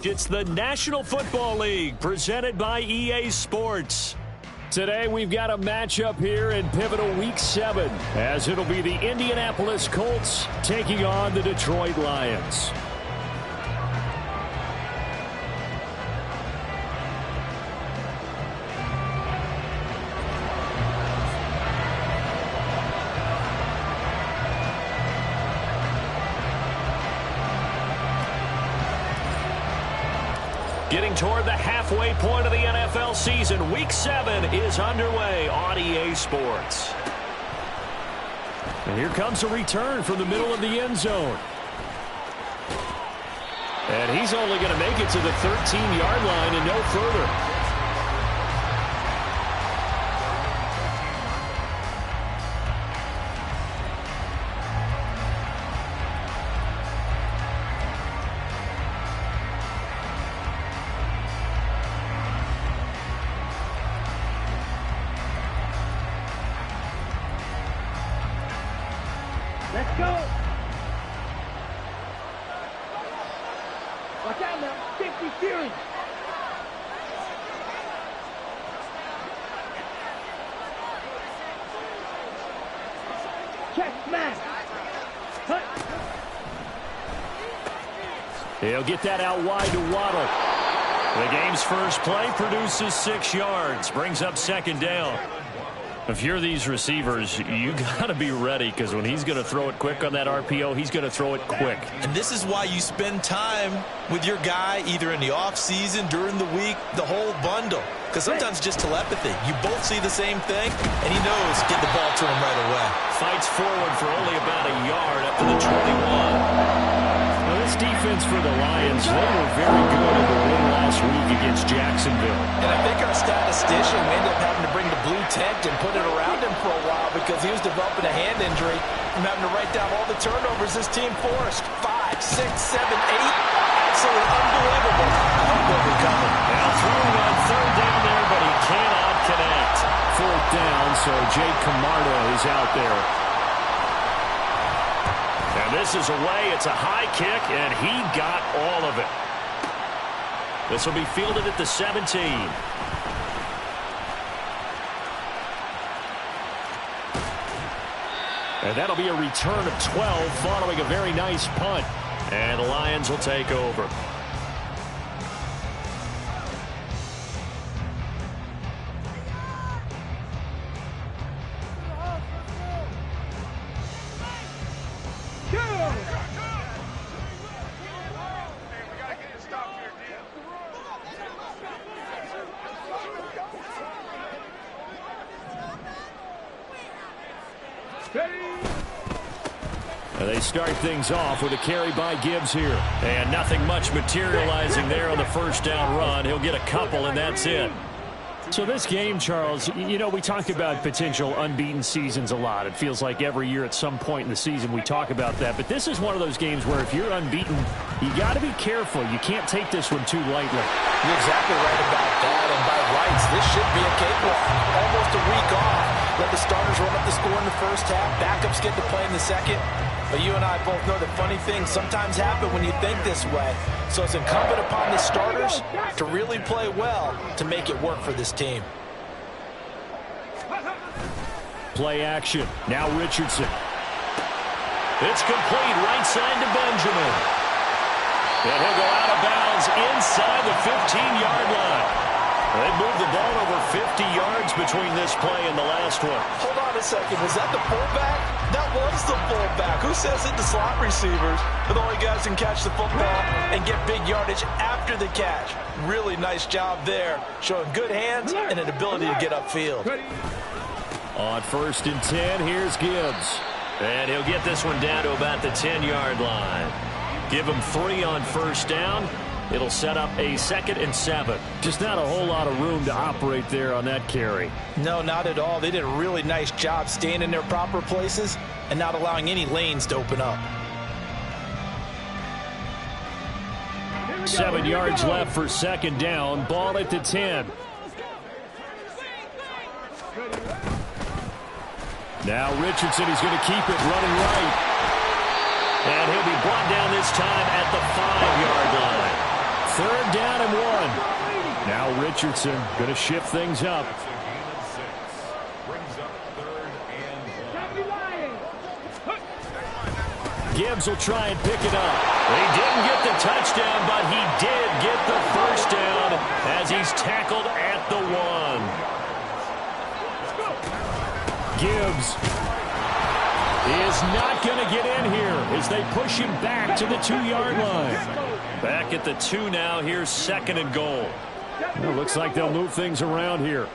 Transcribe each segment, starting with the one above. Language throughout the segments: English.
It's the National Football League presented by EA Sports. Today we've got a matchup here in pivotal Week 7 as it'll be the Indianapolis Colts taking on the Detroit Lions. Getting toward the halfway point of the NFL season, Week 7 is underway on EA Sports. And here comes a return from the middle of the end zone. And he's only going to make it to the 13-yard line and no further. Let's go. Watch out now. 50 series. Check smash. Cut. He'll get that out wide to Waddle. The game's first play produces 6 yards. Brings up second down. If you're these receivers, you got to be ready because when he's going to throw it quick on that RPO, he's going to throw it quick. And this is why you spend time with your guy either in the offseason, during the week, the whole bundle. Because sometimes it's just telepathy. You both see the same thing, and he knows get the ball to him right away. Fights forward for only about a yard up to the 21. Now this defense for the Lions, they were very good in the win last week against Jacksonville. And I think our statistician ended up having to bring the blue tent and put it around him for a while because he was developing a hand injury from having to write down all the turnovers this team forced. 5, 6, 7, 8. Absolutely unbelievable. I hope they'll recover. Now throwing on third down there, but he cannot connect. Fourth down, so Jake Camarda is out there. And this is away. It's a high kick, and he got all of it. This will be fielded at the 17. And that'll be a return of 12 following a very nice punt. And the Lions will take over. They start things off with a carry by Gibbs here. And nothing much materializing there on the first down run. He'll get a couple, and that's it. So this game, Charles, you know, we talk about potential unbeaten seasons a lot. It feels like every year at some point in the season we talk about that. But this is one of those games where if you're unbeaten, you got to be careful. You can't take this one too lightly. You're exactly right about that. And by rights, this should be a cakewalk. Almost a week off. Let the starters run up the score in the first half. Backups get to play in the second. But you and I both know that funny things sometimes happen when you think this way. So it's incumbent upon the starters to really play well to make it work for this team. Play action. Now Richardson. It's complete right side to Benjamin. And he'll go out of bounds inside the 15-yard line. They moved the ball over 50 yards between this play and the last one. Hold on a second. Was that the fullback? That was the fullback. Who says it? The slot receivers are the only guys who can catch the football and get big yardage after the catch. Really nice job there, showing good hands and an ability to get upfield. On 1st and 10, here's Gibbs. And he'll get this one down to about the 10-yard line. Give him 3 on first down. It'll set up a 2nd and 7. Just not a whole lot of room to operate there on that carry. No, not at all. They did a really nice job staying in their proper places and not allowing any lanes to open up. 7 yards left for 2nd down. Ball at the 10. Now Richardson, he's going to keep it running right. And he'll be brought down this time at the 5-yard line. 3rd down and 1. Now Richardson going to shift things up. Gibbs will try and pick it up. He didn't get the touchdown, but he did get the first down as he's tackled at the 1. Gibbs is not going to get in here as they push him back to the 2-yard line. Back at the 2 now. Here's 2nd and goal. Well, looks like they'll move things around here.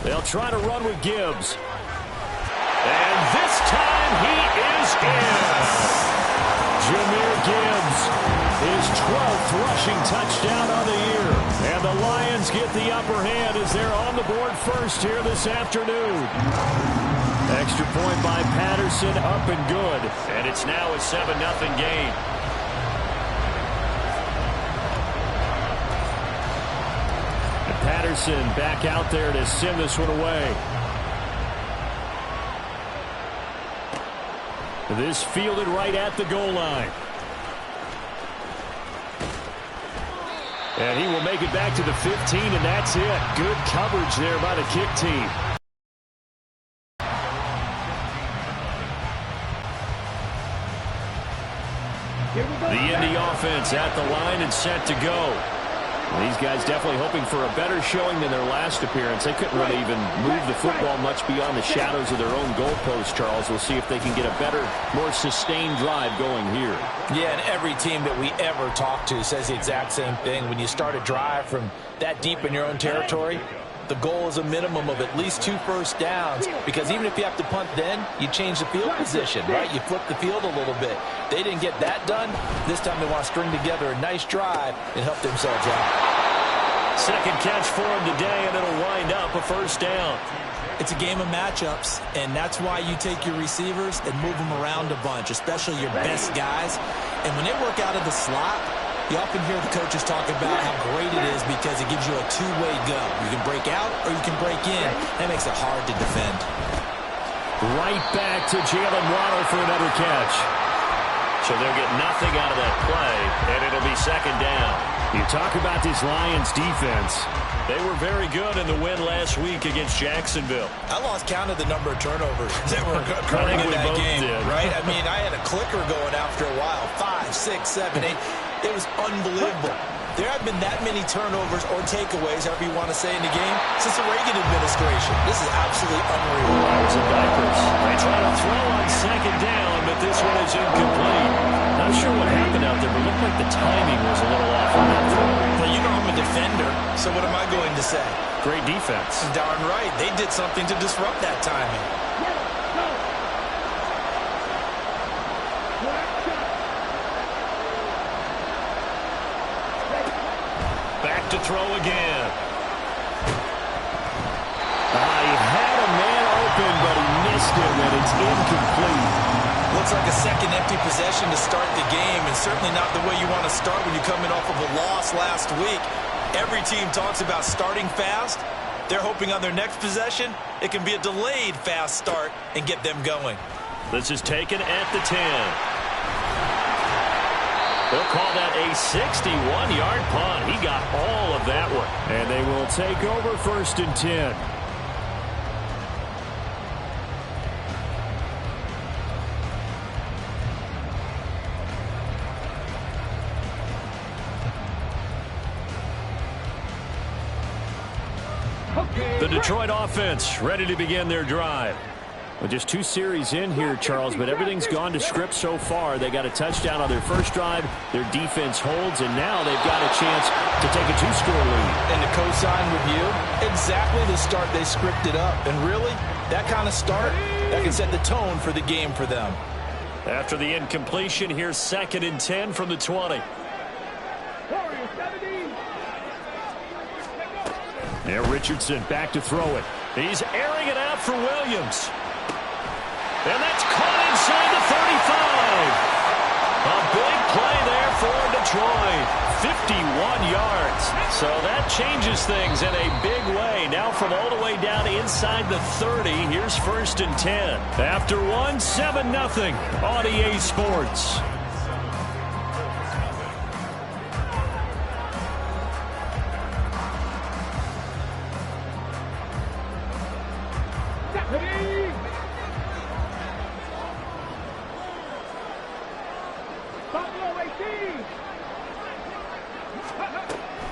They'll try to run with Gibbs. And this time he is in. Jahmyr Gibbs, his 12th rushing touchdown on the year. And the Lions get the upper hand as they're on the board first here this afternoon. Extra point by Patterson, up and good. And it's now a 7-0 game. And Patterson back out there to send this one away. This fielded right at the goal line. And he will make it back to the 15, and that's it. Good coverage there by the kick team. The Indy offense at the line and set to go. These guys definitely hoping for a better showing than their last appearance. They couldn't really even move the football much beyond the shadows of their own goalpost, Charles. We'll see if they can get a better, more sustained drive going here. Yeah, and every team that we ever talk to says the exact same thing. When you start a drive from that deep in your own territory, the goal is a minimum of at least 2 first downs, because even if you have to punt then, you change the field position, right? You flip the field a little bit. They didn't get that done. This time they want to string together a nice drive and help themselves out. 2nd catch for him today, and it'll wind up a first down. It's a game of matchups, and that's why you take your receivers and move them around a bunch, especially your best guys. And when they work out of the slot, you often hear the coaches talk about how great it is because it gives you a two-way go. You can break out or you can break in. That makes it hard to defend. Right back to Jalen Waddle for another catch. So they'll get nothing out of that play, and it'll be 2nd down. You talk about this Lions defense. They were very good in the win last week against Jacksonville. I lost count of the number of turnovers that were occurring in that game, right? I mean, I had a clicker going after a while. 5, 6, 7, 8. It was unbelievable. There have been that many turnovers or takeaways, however you want to say, in the game since the Reagan administration. This is absolutely unreal. Lions and diapers. They try to throw on 2nd down, but this one is incomplete. Not sure what happened out there, but it looked like the timing was a little off on that throw. Well, you know I'm a defender, so what am I going to say? Great defense. Darn right. They did something to disrupt that timing. Back to throw again. He had a man open, but he missed him, and it's incomplete. Looks like a second empty possession to start the game, and certainly not the way you want to start when you're coming off of a loss last week. Every team talks about starting fast. They're hoping on their next possession, it can be a delayed fast start and get them going. This is taken at the 10. They'll call that a 61-yard punt. He got all of that one. And they will take over 1st and 10. The Detroit offense ready to begin their drive. Well, just 2 series in here, Charles, but everything's gone to script so far. They got a touchdown on their first drive. Their defense holds, and now they've got a chance to take a 2-score lead. And to co-sign with you, exactly the start they scripted up. And really, that kind of start, that can set the tone for the game for them. After the incompletion, here's 2nd and 10 from the 20. Now Richardson back to throw it. He's airing it out for Williams. And that's caught inside the 35. A big play there for Detroit. 51 yards. So that changes things in a big way. Now from all the way down inside the 30, here's 1st and 10. After 1, 7-0 on EA Sports.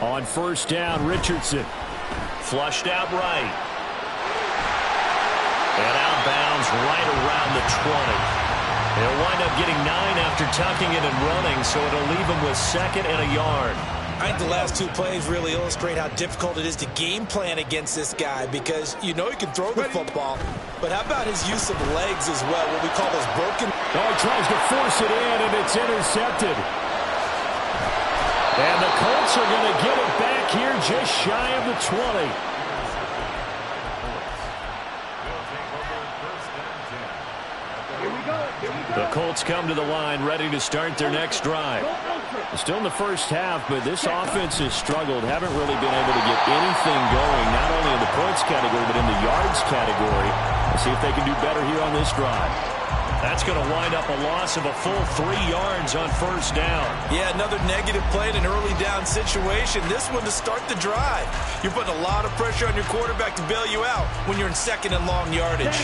On 1st down, Richardson. Flushed out right. And outbounds right around the 20. They'll wind up getting 9 after tucking it and running, so it'll leave them with 2nd and a yard. I think the last 2 plays really illustrate how difficult it is to game plan against this guy, because you know he can throw the football, but how about his use of legs as well, what we call those broken... Oh, he tries to force it in, and it's intercepted. And the Colts are going to get it back here just shy of the 20. The Colts come to the line ready to start their next drive. Still in the first half, but this offense has struggled. Haven't really been able to get anything going, not only in the points category, but in the yards category. Let's see if they can do better here on this drive. That's going to wind up a loss of a full 3 yards on 1st down. Yeah, another negative play in an early down situation. This one to start the drive. You're putting a lot of pressure on your quarterback to bail you out when you're in 2nd and long yardage.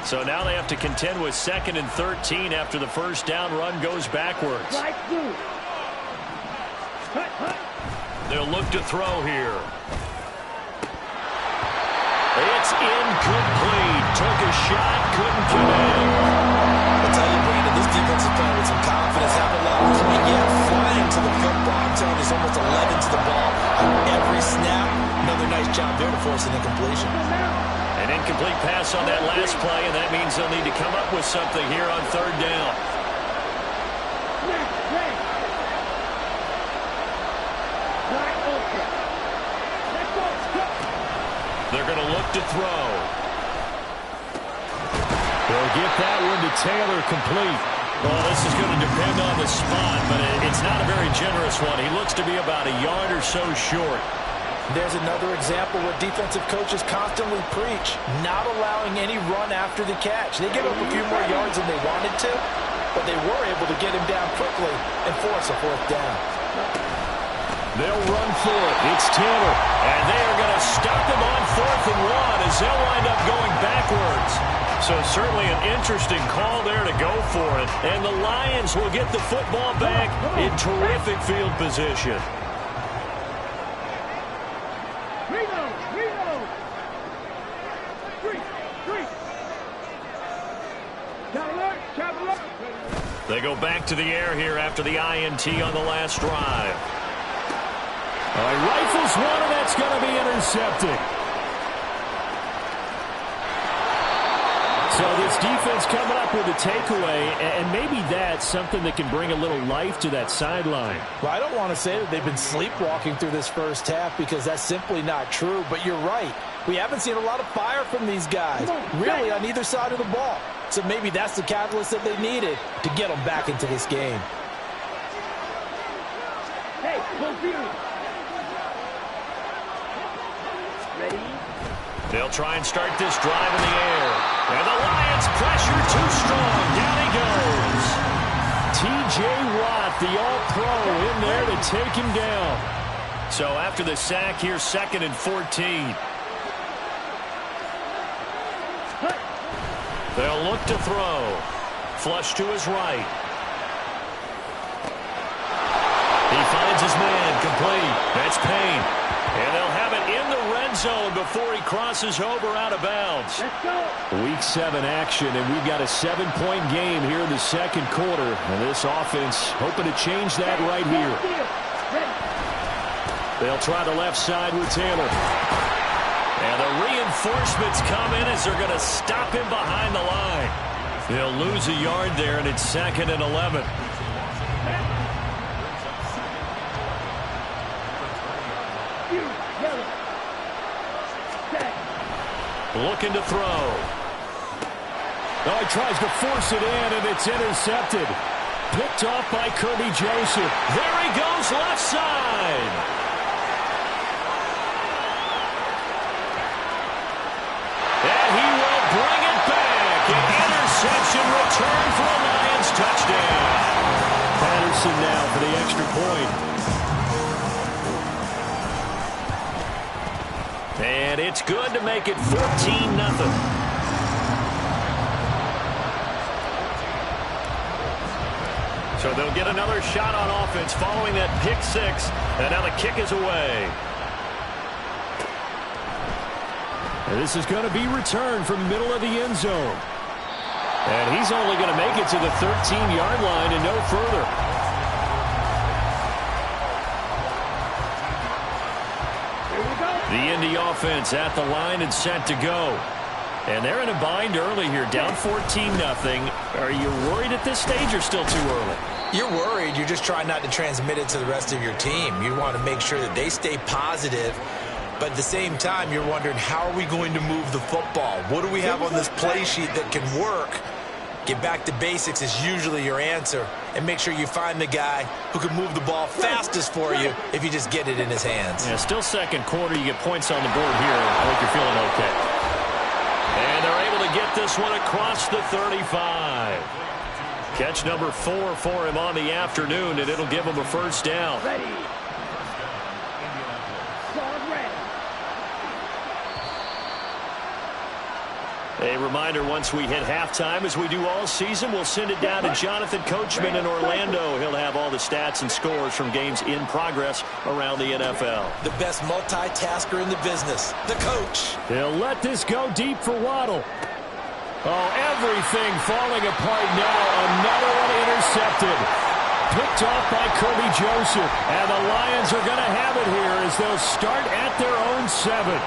So now they have to contend with 2nd and 13 after the 1st down run goes backwards. They'll look to throw here. It's incomplete. Took a shot, couldn't connect. I'll tell you, Brandon, this defensive player with some confidence, having a lot of coming yet, flying to the football. I'm telling you, there's almost 11 to the ball on every snap. Another nice job there to force an incompletion. An incomplete pass on that last play, and that means they'll need to come up with something here on 3rd down. They're going to look to throw. They'll get that one to Taylor complete. Well, this is going to depend on the spot, but it's not a very generous one. He looks to be about a yard or so short. There's another example where defensive coaches constantly preach, not allowing any run after the catch. They give up a few more yards than they wanted to, but they were able to get him down quickly and force a 4th down. They'll run for it. It's Taylor. And they are going to stop him on 4th and 1 as they'll wind up going backwards. So certainly an interesting call there to go for it. And the Lions will get the football back in terrific field position. They go back to the air here after the INT on the last drive. He rifles one, and that's going to be intercepted. So this defense coming up with a takeaway, and maybe that's something that can bring a little life to that sideline. Well, I don't want to say that they've been sleepwalking through this first half, because that's simply not true, but you're right. We haven't seen a lot of fire from these guys, really, on either side of the ball. So maybe that's the catalyst that they needed to get them back into this game. Hey, ready? They'll try and start this drive in the air. And the Lions pressure too strong. Down he goes. T.J. Watt, the all-pro, in there to take him down. So after the sack, here's 2nd and 14. They'll look to throw. Flush to his right. He finds his man, complete. That's Payne. And they'll have it in the red zone before he crosses over out of bounds. Let's go. Week 7 action, and we've got a 7-point game here in the second quarter. And this offense hoping to change that right here. They'll try the left side with Taylor. And the reinforcements come in as they're going to stop him behind the line. They'll lose a yard there, and it's 2nd and 11. Looking to throw. Oh, he tries to force it in, and it's intercepted. Picked off by Kirby Joseph. There he goes, left side. And he will bring it back. An interception return for a Lions touchdown. Patterson now for the extra point. And it's good to make it 14-0. So they'll get another shot on offense following that pick 6. And now the kick is away. And this is going to be returned from the middle of the end zone. And he's only going to make it to the 13-yard line and no further. The Indy offense at the line and set to go. And they're in a bind early here, down 14-0. Are you worried at this stage or still too early? You're worried. You're just trying not to transmit it to the rest of your team. You want to make sure that they stay positive. But at the same time, you're wondering, how are we going to move the football? What do we have on this play sheet that can work? Get back to basics is usually your answer. And make sure you find the guy who can move the ball fastest for you if you just get it in his hands. Yeah, still second quarter. You get points on the board here. I think you're feeling okay. And they're able to get this one across the 35. Catch number 4 for him on the afternoon, and it'll give him a first down. Ready. Guard ready. A reminder, once we hit halftime, as we do all season, we'll send it down to Jonathan Coachman in Orlando. He'll have all the stats and scores from games in progress around the NFL. The best multitasker in the business, the coach. They'll let this go deep for Waddle. Oh, everything falling apart now. Another one intercepted. Picked off by Kirby Joseph. And the Lions are going to have it here as they'll start at their own 7.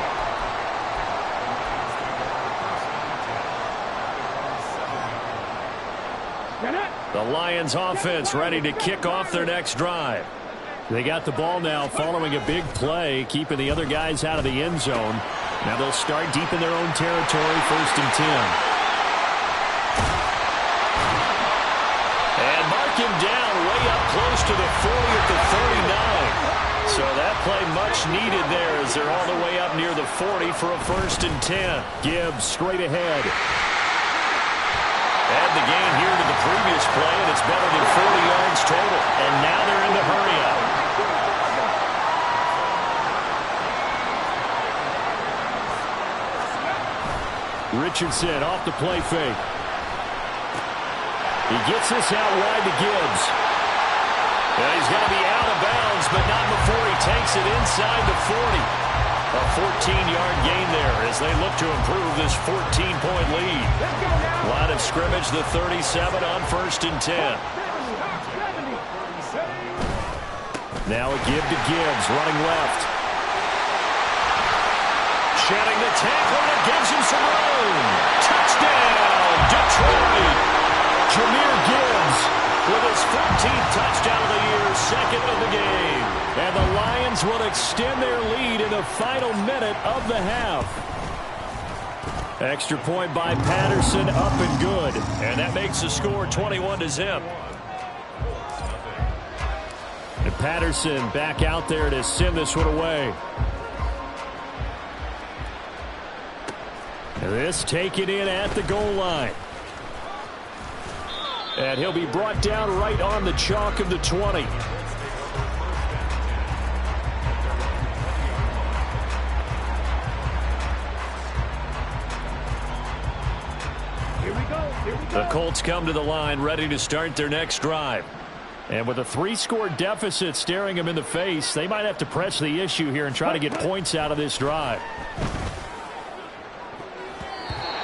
The Lions offense ready to kick off their next drive. They got the ball now following a big play, keeping the other guys out of the end zone. Now they'll start deep in their own territory, 1st and 10. And mark him down way up close to the 40 at the 39. So that play much needed there as they're all the way up near the 40 for a 1st and 10. Gibbs straight ahead. Add the gain here to the previous play, and it's better than 40 yards total. And now they're in the hurry-up. Richardson off the play fake. He gets this out wide to Gibbs. And he's going to be out of bounds, but not before he takes it inside the 40. A 14-yard gain there as they look to improve this 14-point lead. Line of scrimmage, the 37 on 1st and 10. Now a give to Gibbs, running left. Shedding the tackle, and gives him some room. Touchdown, Detroit! Jahmyr Gibbs with his 14th touchdown of the year, 2nd of the game. And the Lions will extend their lead in the final minute of the half. Extra point by Patterson, up and good. And that makes the score 21-0. And Patterson back out there to send this one away. And this taken in at the goal line. And he'll be brought down right on the chalk of the 20. Here we go. The Colts come to the line ready to start their next drive. And with a 3-score deficit staring him in the face, they might have to press the issue here and try to get points out of this drive.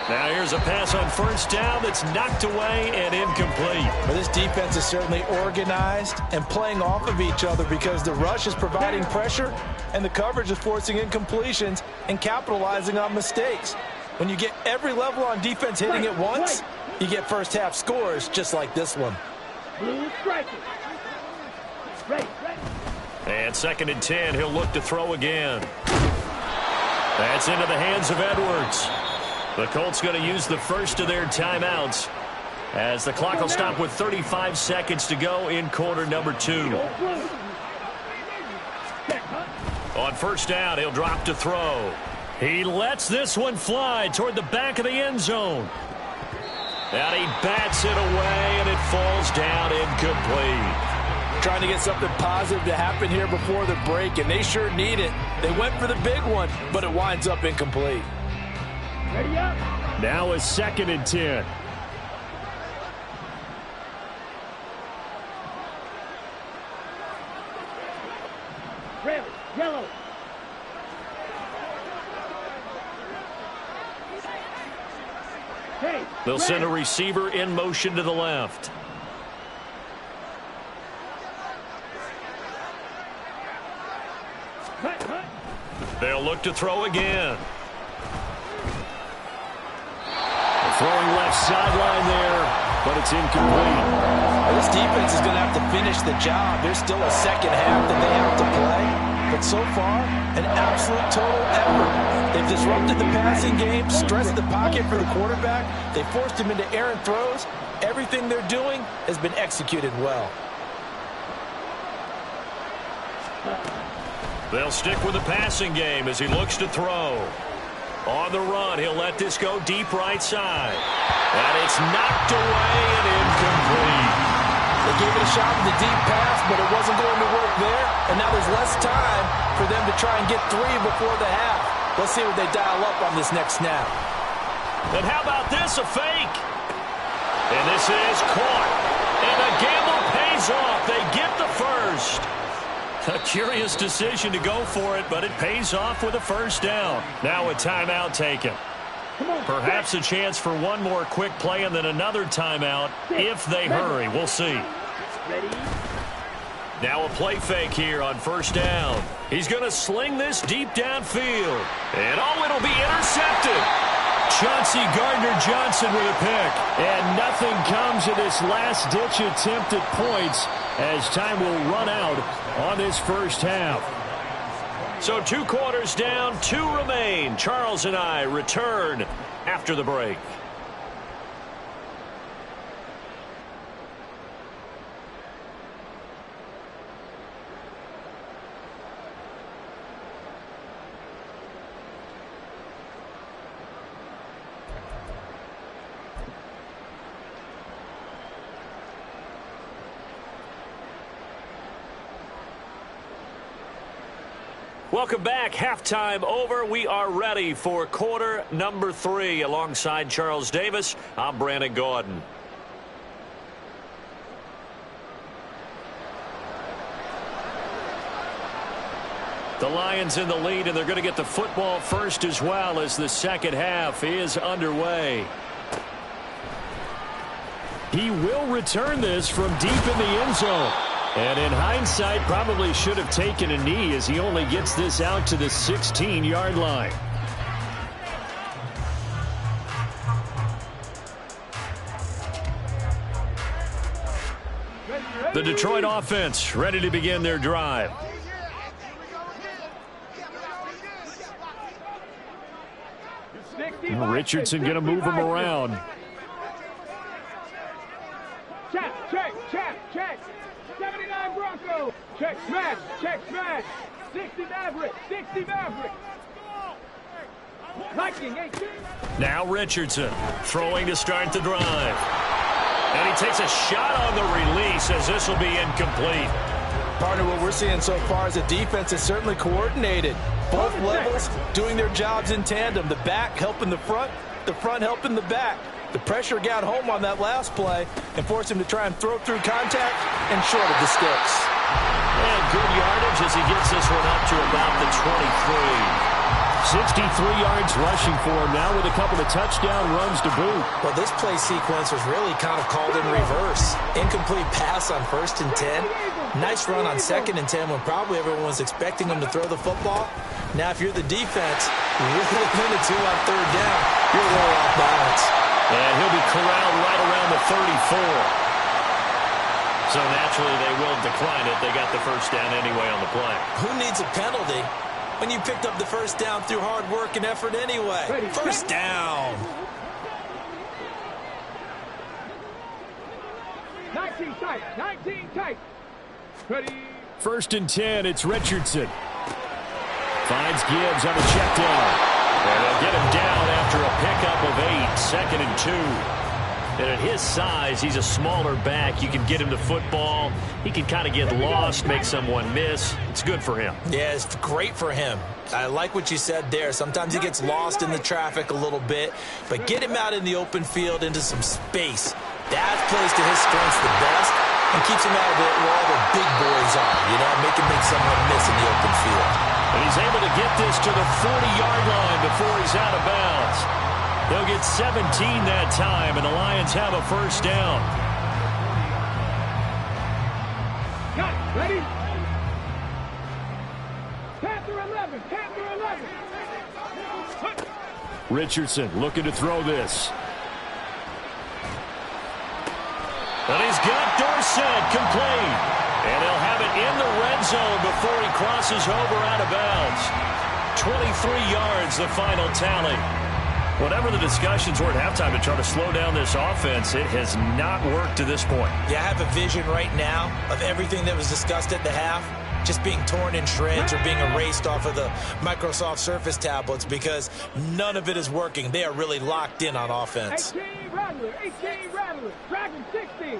Now here's a pass on first down that's knocked away and incomplete. Well, this defense is certainly organized and playing off of each other because the rush is providing pressure and the coverage is forcing incompletions and capitalizing on mistakes. When you get every level on defense hitting at once, you get first half scores just like this one. Blue striker. Right. And 2nd and 10, he'll look to throw again. That's into the hands of Edwards. The Colts going to use the first of their timeouts as the clock will stop with 35 seconds to go in quarter number 2. On first down, he'll drop to throw. He lets this one fly toward the back of the end zone. And he bats it away, and it falls down incomplete. Trying to get something positive to happen here before the break, and they sure need it. They went for the big one, but it winds up incomplete. Ready up. Now a 2nd and 10. Red, yellow. Hey, They'll send a receiver in motion to the left. Hut. They'll look to throw again. Throwing left sideline there, but it's incomplete. This defense is going to have to finish the job. There's still a second half that they have to play. But so far, an absolute total effort. They've disrupted the passing game, stressed the pocket for the quarterback. They forced him into errant throws. Everything they're doing has been executed well. They'll stick with the passing game as he looks to throw. On the run, he'll let this go deep right side. And it's knocked away and incomplete. They gave it a shot with the deep pass, but it wasn't going to work there. And now there's less time for them to try and get 3 before the half. Let's see what they dial up on this next snap. And how about this, a fake? And this is caught. And the gamble pays off. They get the first. A curious decision to go for it, but it pays off with a first down. Now a timeout taken. Perhaps a chance for one more quick play and then another timeout if they hurry. We'll see. Ready. Now a play fake here on first down. He's going to sling this deep downfield. And it'll be intercepted. Chauncey Gardner-Johnson with a pick. And nothing comes of this last-ditch attempt at points as time will run out on this first half. So 2 quarters down, 2 remain. Charles and I return after the break. Welcome back. Halftime over. We are ready for quarter number 3. Alongside Charles Davis, I'm Brandon Gordon. The Lions in the lead, and they're going to get the football first as well as the second half is underway. He will return this from deep in the end zone. And in hindsight, probably should have taken a knee as he only gets this out to the 16-yard line. The Detroit offense ready to begin their drive. Richardson going to move him around. Check. 79 Bronco. Check smash. 60 Maverick. Lightning 18. Now Richardson throwing to start the drive. And he takes a shot on the release as this will be incomplete. Partner, what we're seeing so far is a defense is certainly coordinated. Both levels doing their jobs in tandem. The back helping the front helping the back. The pressure got home on that last play and forced him to try and throw through contact and short of the sticks. And good yardage as he gets this one up to about the 23. 63 yards rushing for him now with a couple of touchdown runs to boot. Well, this play sequence was really kind of called in reverse. Incomplete pass on 1st and 10. Nice run on 2nd and 10 when probably everyone was expecting him to throw the football. Now, if you're the defense, really limited to on 3rd down, you're a little off balance. And he'll be corralled right around the 34. So naturally, they will decline it. They got the first down anyway on the play. Who needs a penalty when you picked up the first down through hard work and effort anyway? First down. 19 tight. 19 tight. Ready. 1st and 10. It's Richardson. Finds Gibbs on a check down. And they'll get him down after a pickup of 8. 2nd and 2. And at his size, he's a smaller back. You can get him to football. He can kind of get lost, make someone miss. It's good for him. Yeah, it's great for him. I like what you said there. Sometimes he gets lost in the traffic a little bit, but get him out in the open field into some space. That plays to his strengths the best and keeps him out of it where all the big boys are, you know, make him make someone miss in the open field. And he's able to get this to the 40-yard line before he's out of bounds. They'll get 17 that time, and the Lions have a first down. Got it. Ready? Panther 11. Panther 11. Richardson looking to throw this. And he's got Dorsett complete. And he'll have it in the red zone before he crosses over out of bounds. 23 yards, the final tally. Whatever the discussions were at halftime to try to slow down this offense, it has not worked to this point. Yeah, I have a vision right now of everything that was discussed at the half just being torn in shreds or being erased off of the Microsoft Surface tablets because none of it is working. They are really locked in on offense. 18 Rattler. 18 Rattler. Dragon 60.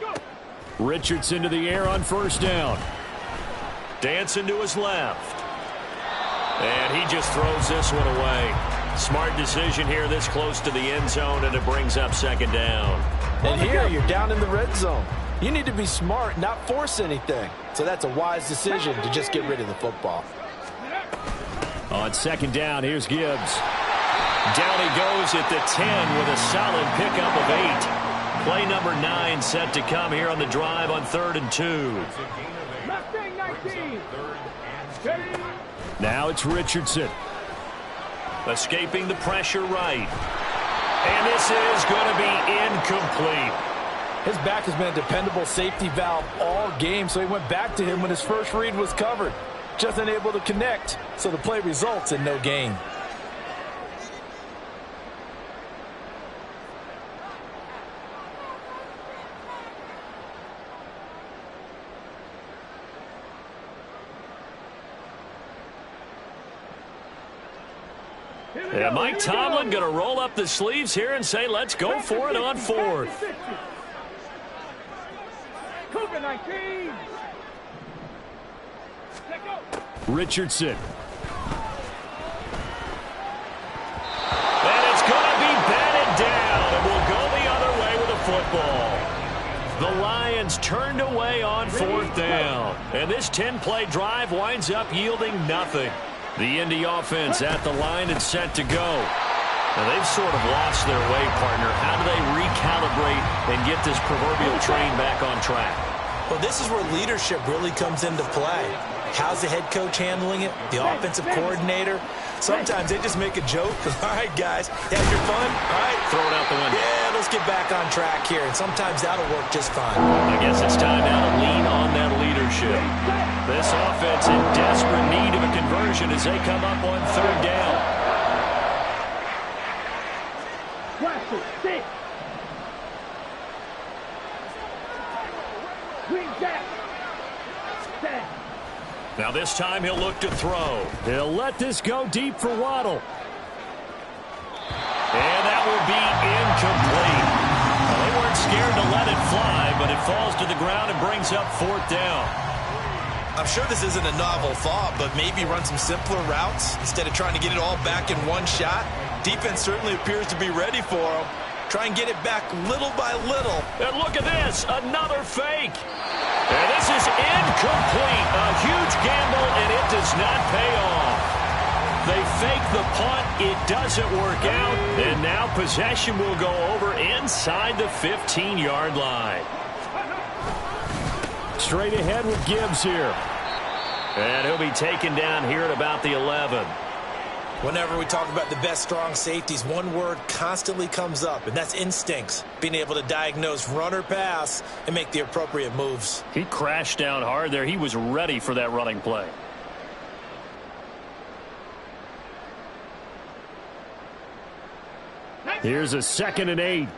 Go. Richardson to the air on first down. Dancing to his left. And he just throws this one away. Smart decision here this close to the end zone, and it brings up 2nd down. And here you're down in the red zone. You need to be smart, not force anything. So that's a wise decision to just get rid of the football. On 2nd down, here's Gibbs. Down he goes at the 10 with a solid pickup of 8. Play number 9 set to come here on the drive on 3rd and 2. Mustang 19. Ready. Now it's Richardson. Escaping the pressure right. And this is going to be incomplete. His back has been a dependable safety valve all game, so he went back to him when his first read was covered. Just unable to connect, so the play results in no gain. And Mike Tomlin going to roll up the sleeves here and say, let's go for it on 4th. Cougar 19. Let go. Richardson. And it's going to be batted down, and we'll go the other way with the football. The Lions turned away on 4th down. And this 10-play drive winds up yielding nothing. The Indy offense at the line and set to go. Now they've sort of lost their way, partner. How do they recalibrate and get this proverbial train back on track? Well, this is where leadership really comes into play. How's the head coach handling it? The offensive coordinator? Sometimes they just make a joke. All right, guys, you had your fun? All right. Throw it out the window. Yeah, let's get back on track here. And sometimes that'll work just fine. I guess it's time now to lean on that leadership. This offense in desperate need of a conversion as they come up on 3rd down. Question 6. Green Jack. 10. Now this time he'll look to throw. He'll let this go deep for Waddle. And that will be incomplete. Well, they weren't scared to let it fly, but it falls to the ground and brings up 4th down. I'm sure this isn't a novel thought, but maybe run some simpler routes instead of trying to get it all back in one shot. Defense certainly appears to be ready for him. Try and get it back little by little. And look at this, another fake. And this is incomplete. A huge gamble, and it does not pay off. They fake the punt. It doesn't work out. And now possession will go over inside the 15-yard line. Straight ahead with Gibbs here. And he'll be taken down here at about the 11. Whenever we talk about the best strong safeties, one word constantly comes up, and that's instincts. Being able to diagnose run or pass and make the appropriate moves. He crashed down hard there. He was ready for that running play. Here's a 2nd and 8.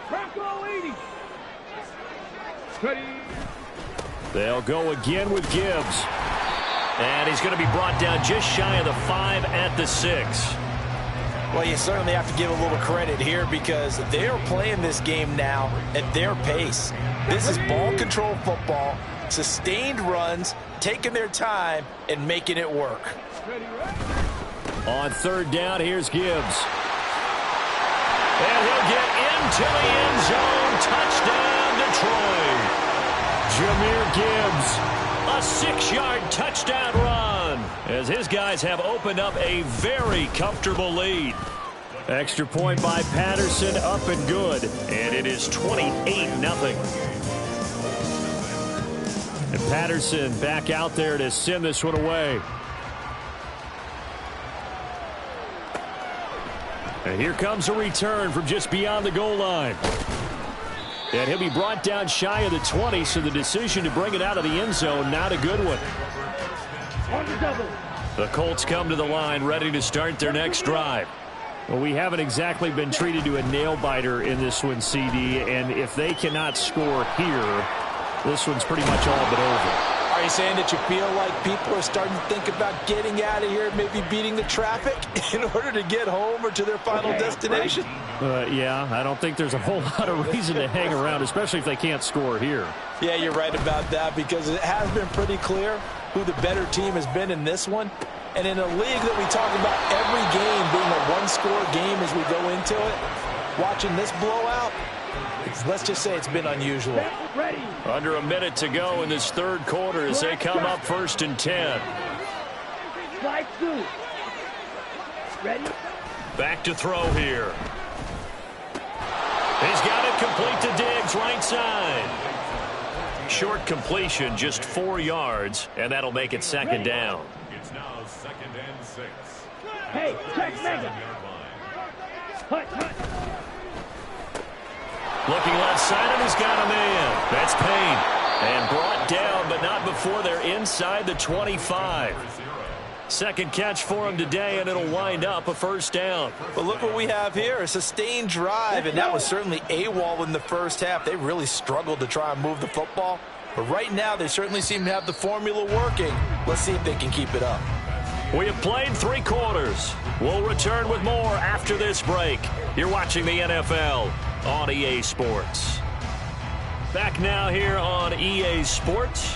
Bronco 80. Ready. They'll go again with Gibbs. And he's going to be brought down just shy of the 5 at the 6. Well, you certainly have to give a little credit here because they're playing this game now at their pace. This is ball control football, sustained runs, taking their time and making it work. On 3rd down, here's Gibbs. And he'll get into the end zone. Touchdown, Detroit. Jahmyr Gibbs, a 6-yard touchdown run as his guys have opened up a very comfortable lead. Extra point by Patterson, up and good. And it is 28-0. And Patterson back out there to send this one away. And here comes a return from just beyond the goal line. And he'll be brought down shy of the 20, so the decision to bring it out of the end zone, not a good one. On the double. The Colts come to the line ready to start their next drive. Well, we haven't exactly been treated to a nail-biter in this one, CD, and if they cannot score here, this one's pretty much all but over. Are you saying that you feel like people are starting to think about getting out of here, maybe beating the traffic in order to get home or to their final destination? Yeah, I don't think there's a whole lot of reason to hang around, especially if they can't score here. Yeah, you're right about that because it has been pretty clear who the better team has been in this one. And in a league that we talk about every game being a one-score game as we go into it, watching this blowout, let's just say it's been unusual. Ready. Under a minute to go in this 3rd quarter as they come up 1st and 10. Slide 2. Ready. Back to throw here. He's got it complete to Diggs, right side. Short completion, just 4 yards, and that'll make it 2nd down. It's now 2nd and 6. Hey, check Mega. Hut. Looking left side, and he's got a man. That's Payne. And brought down, but not before they're inside the 25. 2nd catch for him today, and it'll wind up a 1st down. But look what we have here, a sustained drive, and that was certainly AWOL in the first half. They really struggled to try and move the football. But right now, they certainly seem to have the formula working. Let's see if they can keep it up. We have played 3 quarters. We'll return with more after this break. You're watching the NFL on EA Sports. Back now here on EA Sports.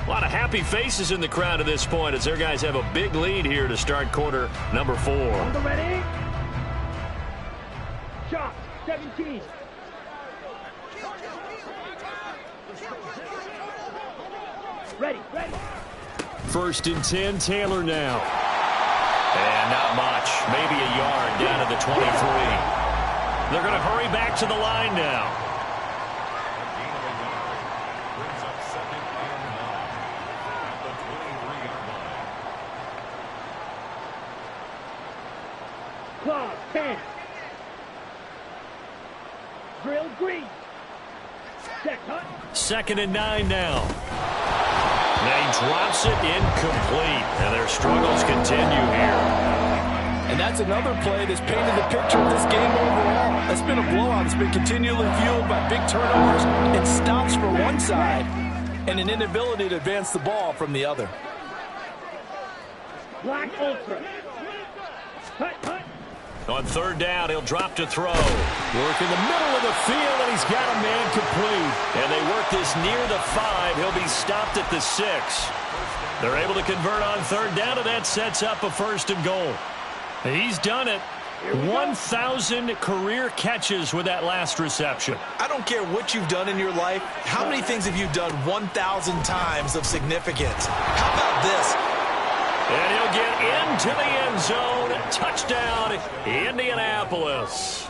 A lot of happy faces in the crowd at this point as their guys have a big lead here to start quarter number 4. On the ready. Shot 17. Ready. 1st and 10, Taylor now. And not much. Maybe a yard down to the 23. They're going to hurry back to the line now. Brings up 2nd and 9 at the 23-yard line. Claw 10. Drill green. Check hut. 2nd and 9 now. Now he drops it incomplete, and their struggles continue here. And that's another play that's painted the picture of this game overall. That's been a blowout. It's been continually fueled by big turnovers and stops for one side and an inability to advance the ball from the other. Black Ultra. Hut. On third down, he'll drop to throw. Work in the middle of the field, and he's got a man complete. And they work this near the 5. He'll be stopped at the 6. They're able to convert on third down, and that sets up a 1st and goal. He's done it. 1,000 career catches with that last reception. I don't care what you've done in your life. How many things have you done 1,000 times of significance? How about this? And he'll get into the end zone. Touchdown, Indianapolis.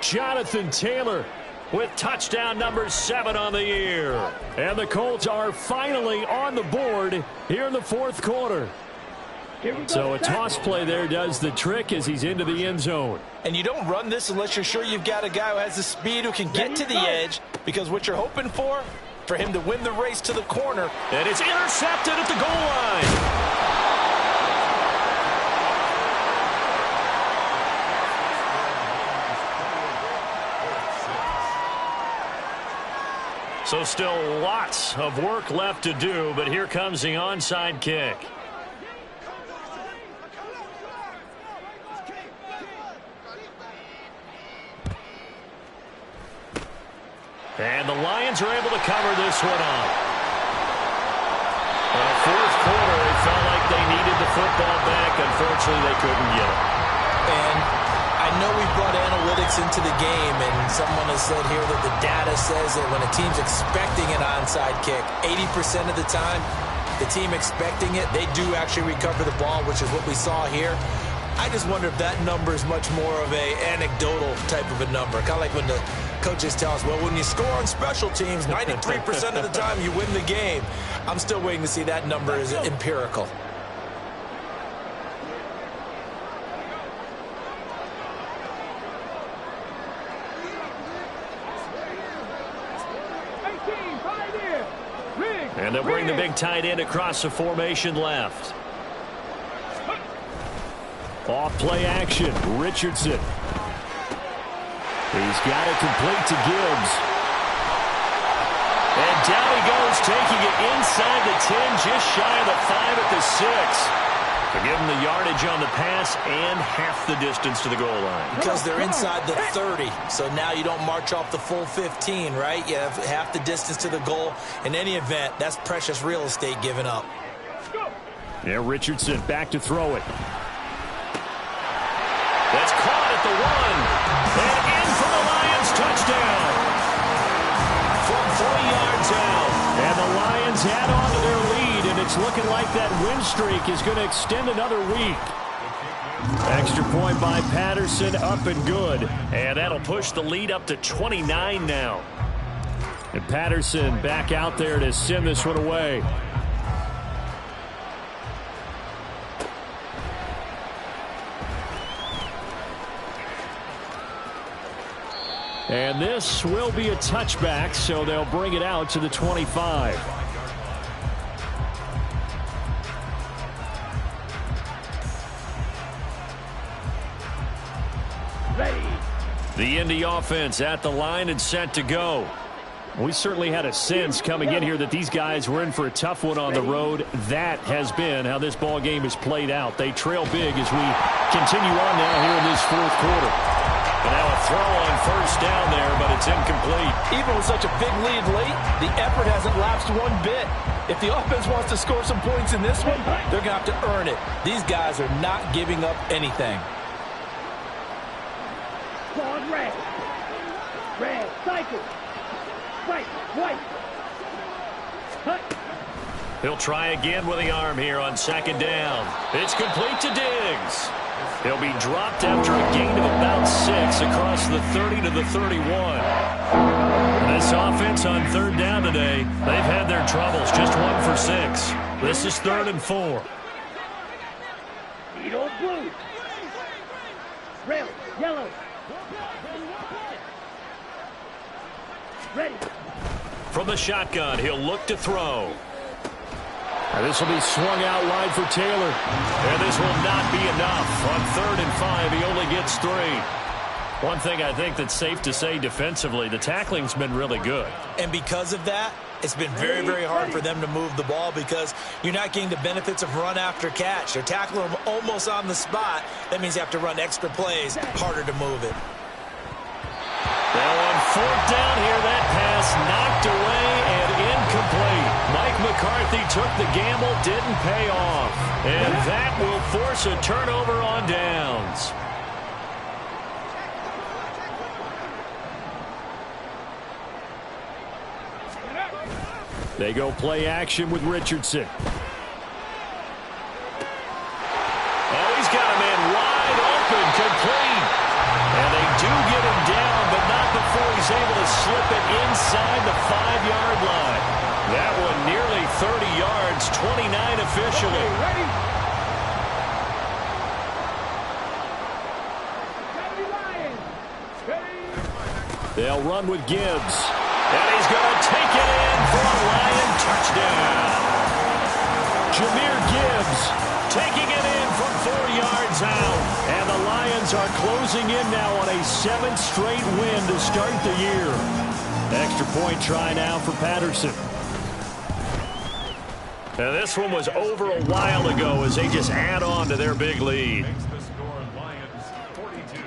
Jonathan Taylor with touchdown number 7 on the year. And the Colts are finally on the board here in the 4th quarter. So a toss play there does the trick as he's into the end zone. And you don't run this unless you're sure you've got a guy who has the speed who can get to the edge, because what you're hoping for him to win the race to the corner. And it's intercepted at the goal line. So still lots of work left to do, but here comes the onside kick. And the Lions are able to cover this one up. Well, 4th quarter, they felt like they needed the football back. Unfortunately, they couldn't get it. And I know we brought analytics into the game, and someone has said here that the data says that when a team's expecting an onside kick, 80% of the time, the team expecting it, they do actually recover the ball, which is what we saw here. I just wonder if that number is much more of a anecdotal type of a number. Kind of like when the coaches tell us, well, when you score on special teams, 93% of the time you win the game. I'm still waiting to see that number is empirical. And they'll bring the big tight end across the formation left. Off play action, Richardson. He's got it complete to Gibbs. And down he goes, taking it inside the 10, just shy of the 5 at the 6. They'll give him the yardage on the pass and half the distance to the goal line. Because they're inside the 30, so now you don't march off the full 15, right? You have half the distance to the goal. In any event, that's precious real estate given up. Yeah, Richardson back to throw it. That's caught at the 1. And in for the Lions, touchdown. From 40 yards out. And the Lions add on to their lead, and it's looking like that win streak is going to extend another week. Extra point by Patterson, up and good. And that'll push the lead up to 29 now. And Patterson back out there to send this one away. And this will be a touchback, so they'll bring it out to the 25. Ready. The Indy offense at the line and set to go. We certainly had a sense coming in here that these guys were in for a tough one on the road. That has been how this ball game has played out. They trail big as we continue on now here in this 4th quarter. And now a throw on first down there, but it's incomplete. Even with such a big lead late, the effort hasn't lapsed one bit. If the offense wants to score some points in this one, they're going to have to earn it. These guys are not giving up anything. Claude red. Red. Cycle. Right. White. Cut. He'll try again with the arm here on 2nd down. It's complete to Diggs. He'll be dropped after a gain of about 6 across the 30 to the 31. This offense on 3rd down today, they've had their troubles. Just 1 for 6. This is 3rd and 4. Needle blue. Red. Yellow. Ready. From the shotgun, he'll look to throw. This will be swung out wide for Taylor. And this will not be enough. On 3rd and 5, he only gets 3. One thing I think that's safe to say defensively, the tackling's been really good. And because of that, It's been very, very hard for them to move the ball because you're not getting the benefits of run after catch. They're tackling them almost on the spot. That means you have to run extra plays, harder to move it. Now on fourth down here, that pass knocked away and incomplete. Mike McCarthy took the gamble, didn't pay off. And that will force a turnover on downs. They go play action with Richardson. Oh, he's got a man wide open, complete. And they do get him down, but not before he's able to slip it inside the 5-yard line. That one nearly 30 yards, 29 officially. Ready? They'll run with Gibbs. And he's going to take it in for a Lion touchdown. Jameer Gibbs taking it in from 4 yards out. And the Lions are closing in now on a 7th straight win to start the year. Extra point try now for Patterson. And this one was over a while ago as they just add on to their big lead. Makes the score Lions 42,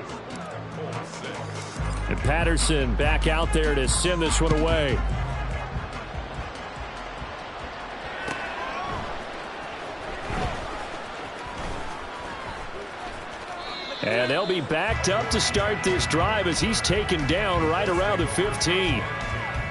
Colts 6. And Patterson back out there to send this one away. And they'll be backed up to start this drive as he's taken down right around the 15.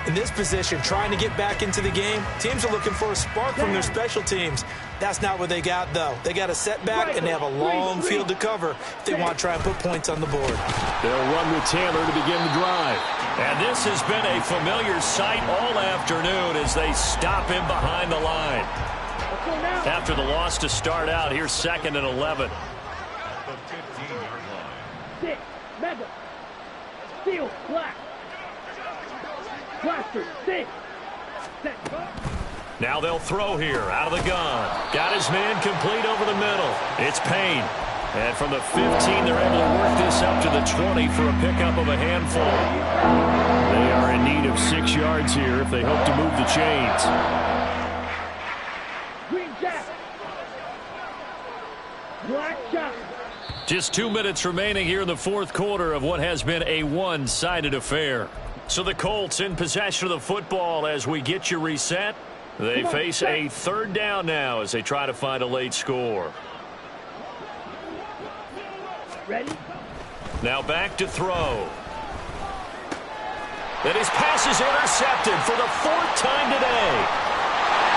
In this position, trying to get back into the game, teams are looking for a spark from their special teams. That's not what they got, though. They got a setback, and they have a long field to cover if they want to try and put points on the board. They'll run with Taylor to begin the drive. And this has been a familiar sight all afternoon as they stop him behind the line. After the loss to start out, here's 2nd and 11. At the 15-yard line. 6, Mega. Steel, black. Blaster, 6. Set. Now they'll throw here out of the gun. Got his man complete over the middle. It's Payne. And from the 15, they're able to work this up to the 20 for a pickup of a handful. They are in need of 6 yards here if they hope to move the chains. Green Jack. Black shot. Just 2 minutes remaining here in the fourth quarter of what has been a one-sided affair. So the Colts in possession of the football as we get you reset. They face a 3rd down now as they try to find a late score. Ready? Now back to throw. And his pass is intercepted for the 4th time today.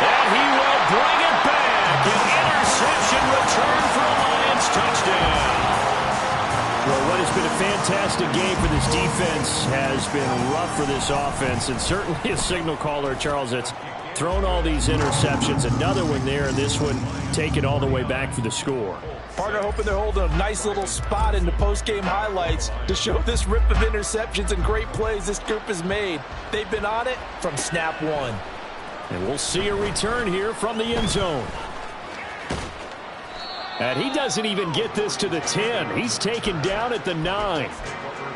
And he will bring it back. An interception return for a Lions touchdown. Well, what has been a fantastic game for this defense has been rough for this offense, and certainly a signal caller, Charles, that's thrown all these interceptions. Another one there, and this one taken all the way back for the score. Partner hoping they're holding a nice little spot in the post-game highlights to show this rip of interceptions and great plays this group has made. They've been on it from snap one. And we'll see a return here from the end zone. And he doesn't even get this to the 10. He's taken down at the 9.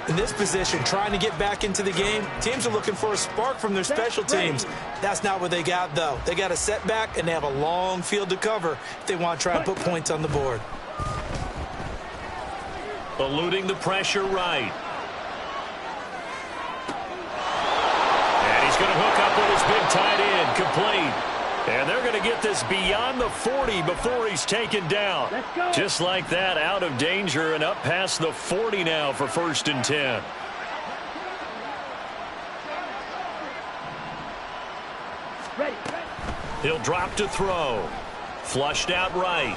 In this position, trying to get back into the game, teams are looking for a spark from their special teams. That's not what they got, though. They got a setback, and they have a long field to cover if they want to try and put points on the board. Eluding the pressure right. And he's going to hook up with his big tight end, complete. And they're going to get this beyond the 40 before he's taken down. Just like that, out of danger and up past the 40 now for 1st and 10. Ready. He'll drop to throw. Flushed out right.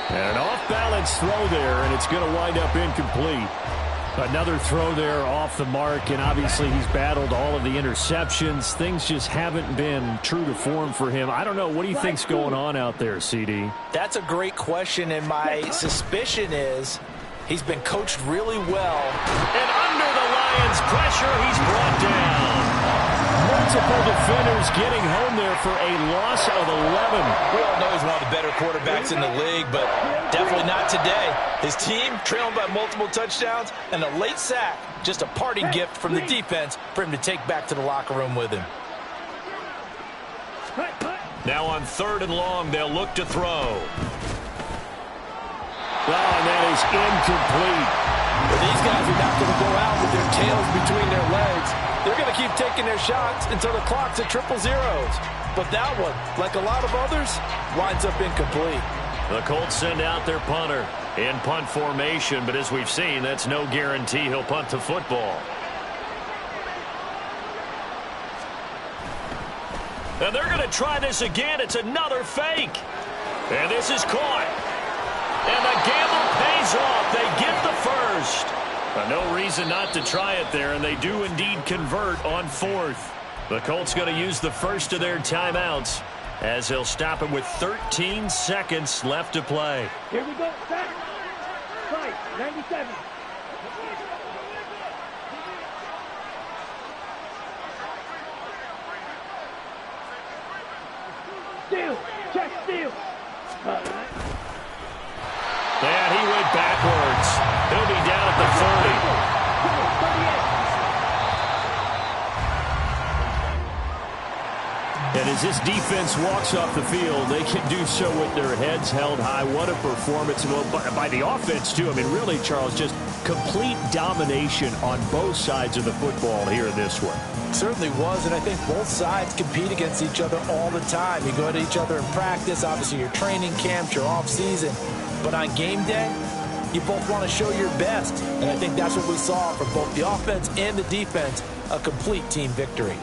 And an off-balance throw there, and it's going to wind up incomplete. Another throw there off the mark, and obviously he's battled all of the interceptions. Things just haven't been true to form for him. I don't know. What do you think's going on out there, CD? That's a great question, and my suspicion is he's been coached really well. And under the Lions' pressure, he's brought down. Multiple defenders getting home there for a loss of 11. We all know he's one of the better quarterbacks in the league, but definitely not today. His team trailing by multiple touchdowns and a late sack. Just a parting gift from the defense for him to take back to the locker room with him. Now on 3rd and long, they'll look to throw. Well, and that is incomplete. But these guys are not going to go out with their tails between their legs. They're going to keep taking their shots until the clock's at 000. But that one, like a lot of others, winds up incomplete. The Colts send out their punter in punt formation, but as we've seen, that's no guarantee he'll punt the football. And they're going to try this again. It's another fake. And this is caught. And the gamble pays off. They get the first. No reason not to try it there, and they do indeed convert on 4th. The Colts going to use the first of their timeouts as they'll stop it with 13 seconds left to play. Here we go. Back. Fight. 97. Steal. Check steal. All right. And he went backwards. He'll be down at the 30. And as this defense walks off the field, they can do so with their heads held high. What a performance. Well, by the offense, too. I mean, really, Charles, just complete domination on both sides of the football here in this one. Certainly was, and I think both sides compete against each other all the time. You go at each other in practice, obviously your training camps, your off-season. But on game day, you both want to show your best. And I think that's what we saw from both the offense and the defense, a complete team victory.